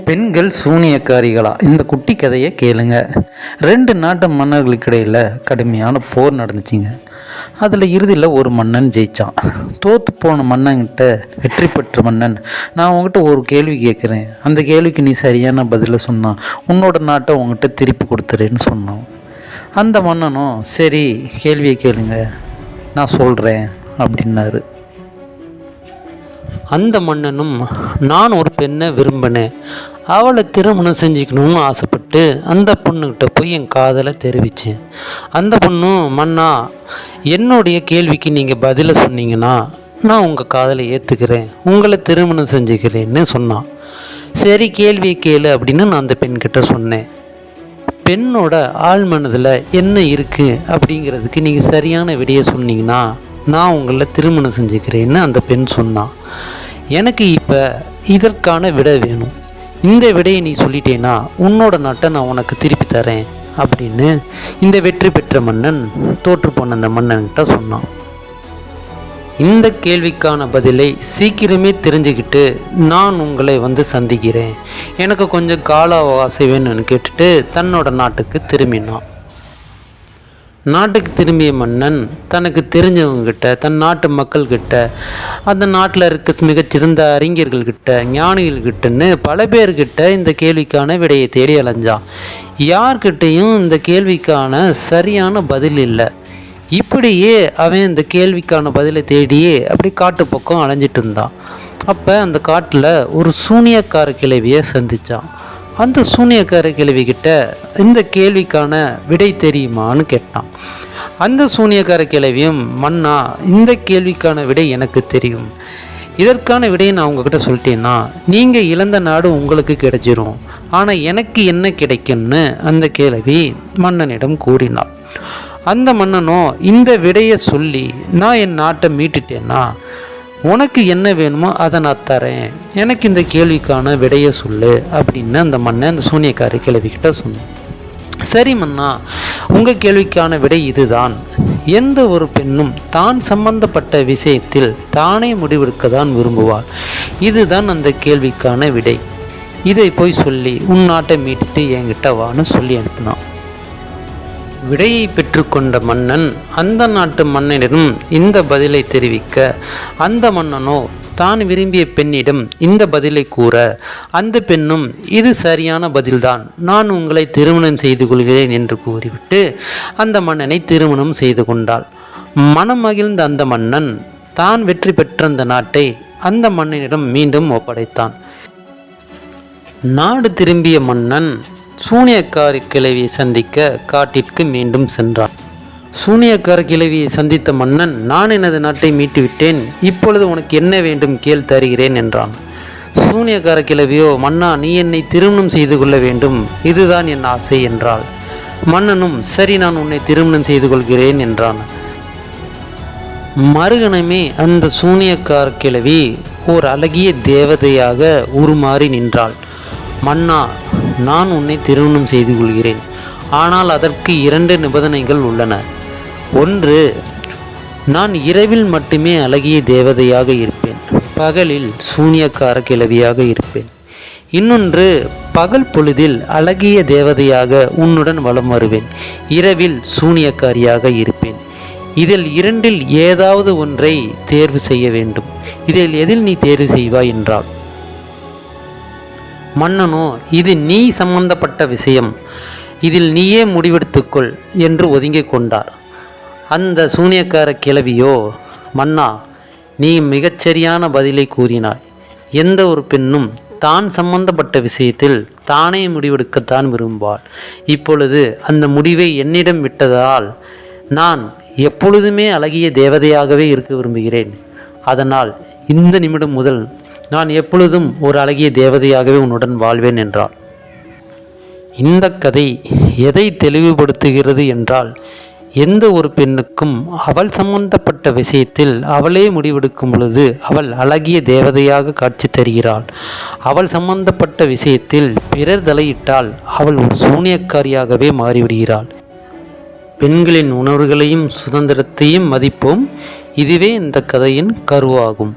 பெண்கள் சூனியக்காரிகளா? இந்த குட்டி கதையை கேளுங்க. 2 நாட்டு மன்னர்களுக்கு இடையில் கடுமையான போர் நடந்துச்சுங்க. அதில் இறுதியில் ஒரு மன்னன் ஜெயித்தான். தோற்று போன மன்னன்கிட்ட வெற்றி பெற்ற மன்னன், நான் உங்ககிட்ட ஒரு கேள்வி கேட்குறேன், அந்த கேள்விக்கு நீ சரியான பதிலை சொன்னான் உன்னோட நாட்டை உங்ககிட்ட திருப்பி கொடுத்துறேன்னு சொன்னான். அந்த மன்னனும் சரி கேள்வியை கேளுங்க நான் சொல்கிறேன் அப்படின்னாரு. அந்த மன்னனும், நான் ஒரு பெண்ணை விரும்பினேன், அவளை திருமணம் செஞ்சுக்கணும்னு ஆசைப்பட்டு அந்த பொண்ணுக்கிட்ட போய் என் காதலை தெரிவித்தேன். அந்த பொண்ணும், மன்னா என்னுடைய கேள்விக்கு நீங்கள் பதிலை சொன்னீங்கன்னா நான் உங்கள் காதலை ஏற்றுக்கிறேன், உங்களை திருமணம் செஞ்சுக்கிறேன்னு சொன்னான். சரி கேள்வியை கேளு அப்படின்னு நான் அந்த பெண்கிட்ட சொன்னேன். பெண்ணோட ஆழ் மனதில் என்ன இருக்குது அப்படிங்கிறதுக்கு நீங்கள் சரியான விடையை சொன்னீங்கன்னா நான் உங்களை திருமணம் செஞ்சுக்கிறேன்னு அந்த பெண் சொன்னான். எனக்கு இப்போ இதற்கான விடை வேணும், இந்த விடையை நீ சொல்லிட்டேன்னா உன்னோட நாட்டை நான் உனக்கு திருப்பி தரேன் அப்படின்னு இந்த வெற்றி பெற்ற மன்னன் தோற்று போன அந்த மன்னன்கிட்ட சொன்னான். இந்த கேள்விக்கான பதிலை சீக்கிரமே தெரிஞ்சுக்கிட்டு நான் உங்களை சந்திக்கிறேன், எனக்கு கொஞ்சம் கால அவகாசம் வேணும்னு கேட்டுட்டு தன்னோட நாட்டுக்கு திரும்பினான். நாட்டுக்கு திரும்பிய மன்னன் தனக்கு தெரிஞ்சவங்ககிட்ட, தன் நாட்டு மக்கள்கிட்ட, அந்த நாட்டில் இருக்க மிகச்சிறந்த அறிஞர்கள்கிட்ட, ஞானிகள்கிட்டன்னு பல பேர்கிட்ட இந்த கேள்விக்கான விடையை தேடி அலைஞ்சான். யார்கிட்டையும் இந்த கேள்விக்கான சரியான பதில் இல்லை. இப்படியே அவன் இந்த கேள்விக்கான பதிலை தேடியே அப்படி காட்டு பக்கம் அலைஞ்சிட்டு இருந்தான். அப்போ அந்த காட்டில் ஒரு சூனியக்கார கிழவியை சந்தித்தான். அந்த சூனியக்கார கிழவிக்கிட்ட இந்த கேள்விக்கான விடை தெரியுமான்னு கேட்டான். அந்த சூனியக்கார கிழவியும், மன்னா இந்த கேள்விக்கான விடை எனக்கு தெரியும், இதற்கான விடையை நான் உங்ககிட்ட சொல்லிட்டேன்னா நீங்கள் இழந்த நாடு உங்களுக்கு கிடைச்சிரும், ஆனால் எனக்கு என்ன கிடைக்கும்னு அந்த கிழவி மன்னனிடம் கூறினார். அந்த மன்னனோ, இந்த விடையை சொல்லி நான் என் நாட்டை மீட்டுட்டேன்னா உனக்கு என்ன வேணுமோ அதை நான் தரேன், எனக்கு இந்த கேள்விக்கான விடையை சொல்லு அப்படின்னு அந்த மன்னன் அந்த சூனியக்காரி கிழவிக்கிட்ட சொன்னேன். சரி மன்னா, உங்கள் கேள்விக்கான விடை இதுதான், எந்த ஒரு பெண்ணும் தான் சம்பந்தப்பட்ட விஷயத்தில் தானே முடிவெடுக்க தான் விரும்புவாள், இதுதான் அந்த கேள்விக்கான விடை, இதை போய் சொல்லி உன் நாட்டை மீட்டுட்டு என்கிட்ட வான்னு சொல்லி அனுப்பினான். விடையை பெற்றுக்கொண்ட மன்னன் அந்த நாட்டு மன்னனிடம் இந்த பதிலை தெரிவிக்க, அந்த மன்னனோ தான் விரும்பிய பெண்ணிடம் இந்த பதிலை கூற, அந்த பெண்ணும் இது சரியான பதில்தான், நான் உங்களை திருமணம் செய்து கொள்கிறேன் என்று கூறிவிட்டு அந்த மன்னனை திருமணம் செய்து கொண்டாள். மனம் மகிழ்ந்த அந்த மன்னன் தான் வெற்றி பெற்ற அந்த நாட்டை அந்த மன்னனிடம் மீண்டும் ஒப்படைத்தான். நாடு திரும்பிய மன்னன் சூனியக்கார கிழவியை சந்திக்க காட்டிற்கு மீண்டும் சென்றான். சூனியக்கார கிழவியை சந்தித்த மன்னன், நான் எனது நாட்டை மீட்டுவிட்டேன், இப்பொழுது உனக்கு என்ன வேண்டும் கேள், தருகிறேன் என்றான். சூனியக்கார கிழவியோ, மன்னா நீ என்னை திருமணம் செய்து கொள்ள வேண்டும், இதுதான் என் ஆசை என்றாள். மன்னனும் சரி நான் உன்னை திருமணம் செய்து கொள்கிறேன் என்றான். மறுகணமே அந்த சூனியக்கார கிழவி ஓர் அழகிய தேவதையாக உருமாறி நின்றாள். மன்னா நான் உன்னை திருமணம் செய்து கொள்கிறேன், ஆனால் அதற்கு 2 நிபந்தனைகள் உள்ளன. ஒன்று, நான் இரவில் மட்டுமே அழகிய தேவதையாக இருப்பேன், பகலில் சூனியக்கார கிழவியாக இருப்பேன். இன்னொன்று, பகல் பொழுதில் அழகிய தேவதையாக உன்னுடன் வலம் வருவேன், இரவில் சூனியக்காரியாக இருப்பேன். இதில் 2இல் ஏதாவது ஒன்றை தேர்வு செய்ய வேண்டும், இதில் எதில் நீ தேர்வு செய்வாய் என்றாள். மன்னனோ, இது நீ சம்பந்தப்பட்ட விஷயம், இதில் நீயே முடிவெடுத்துக்கொள் என்று ஒதுங்கிக் கொண்டார். அந்த சூனியக்கார கிழவியோ, மன்னா நீ மிகச்சரியான பதிலை கூறினாய், எந்த ஒரு பெண்ணும் தான் சம்பந்தப்பட்ட விஷயத்தில் தானே முடிவெடுக்கத்தான் விரும்புவாள், இப்பொழுது அந்த முடிவை என்னிடம் விட்டதால் நான் எப்பொழுதுமே அழகிய தேவதையாகவே இருக்க விரும்புகிறேன், அதனால் இந்த நிமிடம் முதல் நான் எப்பொழுதும் ஒரு அழகிய தேவதையாகவே உன்னுடன் வாழ்வேன் என்றாள். இந்த கதை எதை தெளிவுபடுத்துகிறது என்றால், எந்த ஒரு பெண்ணுக்கும் அவள் சம்பந்தப்பட்ட விஷயத்தில் அவளே முடிவெடுக்கும் பொழுது அவள் அழகிய தேவதையாக காட்சி தருகிறாள். அவள் சம்பந்தப்பட்ட விஷயத்தில் பிறர் தலையிட்டால் அவள் ஒரு சூனியக்காரியாகவே மாறிவிடுகிறாள். பெண்களின் உணர்வுகளையும் சுதந்திரத்தையும் மதிப்போம். இதுவே இந்த கதையின் கருவாகும்.